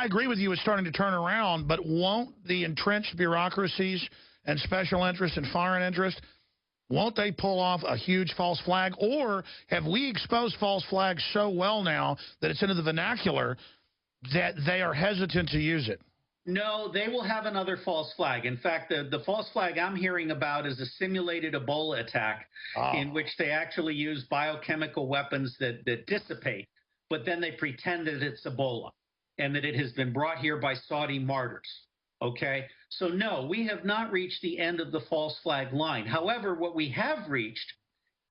I agree with you. It's starting to turn around, but won't the entrenched bureaucracies and special interests and foreign interests, won't they pull off a huge false flag? Or have we exposed false flags so well now that it's into the vernacular that they are hesitant to use it? No, they will have another false flag. In fact, the false flag I'm hearing about is a simulated Ebola attack in which they actually use biochemical weapons that dissipate, but then they pretend that it's Ebola and that it has been brought here by Saudi martyrs. Okay? So, no, we have not reached the end of the false flag line. However, what we have reached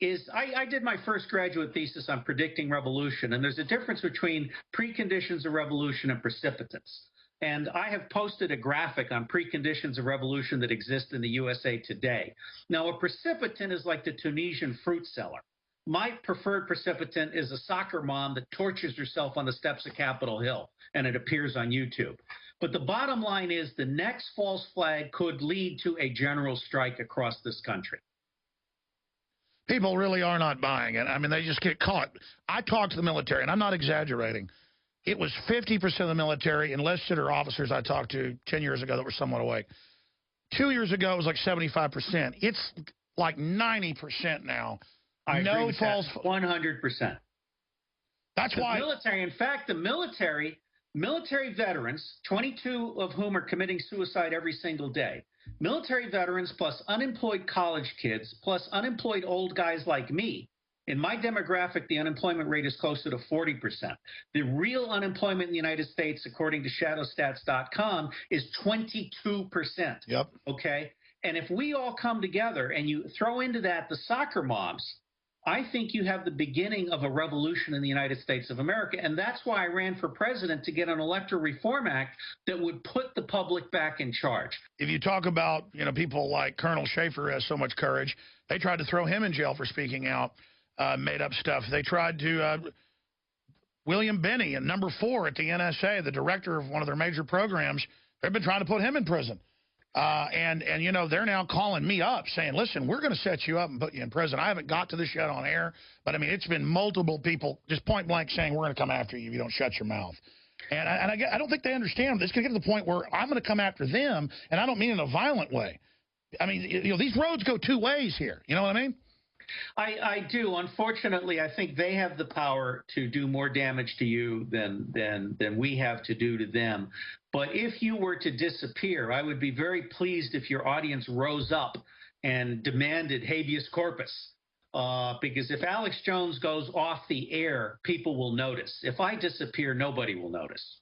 is I did my first graduate thesis on predicting revolution, and there's a difference between preconditions of revolution and precipitants. And I have posted a graphic on preconditions of revolution that exist in the USA today. Now, a precipitant is like the Tunisian fruit seller. My preferred precipitant is a soccer mom that tortures herself on the steps of Capitol Hill, and it appears on YouTube. But the bottom line is the next false flag could lead to a general strike across this country. People really are not buying it. I mean, they just get caught. I talked to the military, and I'm not exaggerating. It was 50% of the military, enlisted or officers I talked to 10 years ago that were somewhat awake. 2 years ago, it was like 75%. It's like 90% now. I agree with that 100%. That's why. Military, in fact, the military veterans, 22 of whom are committing suicide every single day, military veterans plus unemployed college kids plus unemployed old guys like me. In my demographic, the unemployment rate is closer to 40%. The real unemployment in the United States, according to shadowstats.com, is 22%. Yep. Okay? And if we all come together and you throw into that the soccer moms, I think you have the beginning of a revolution in the United States of America. And that's why I ran for president, to get an electoral reform act that would put the public back in charge. If you talk about, people like Colonel Schaefer has so much courage, they tried to throw him in jail for speaking out. Made up stuff. They tried to, William Binney, and number 4 at the NSA, the director of one of their major programs, they've been trying to put him in prison. And they're now calling me up saying, listen, we're going to set you up and put you in prison. I haven't got to this yet on air, but I mean, it's been multiple people just point blank saying, we're going to come after you if you don't shut your mouth. And I don't think they understand. It's going to get to the point where I'm going to come after them, and I don't mean in a violent way. I mean, these roads go two ways here. You know what I mean? I do. Unfortunately, I think they have the power to do more damage to you than we have to do to them. But if you were to disappear, I would be very pleased if your audience rose up and demanded habeas corpus. Because if Alex Jones goes off the air, people will notice. If I disappear, nobody will notice.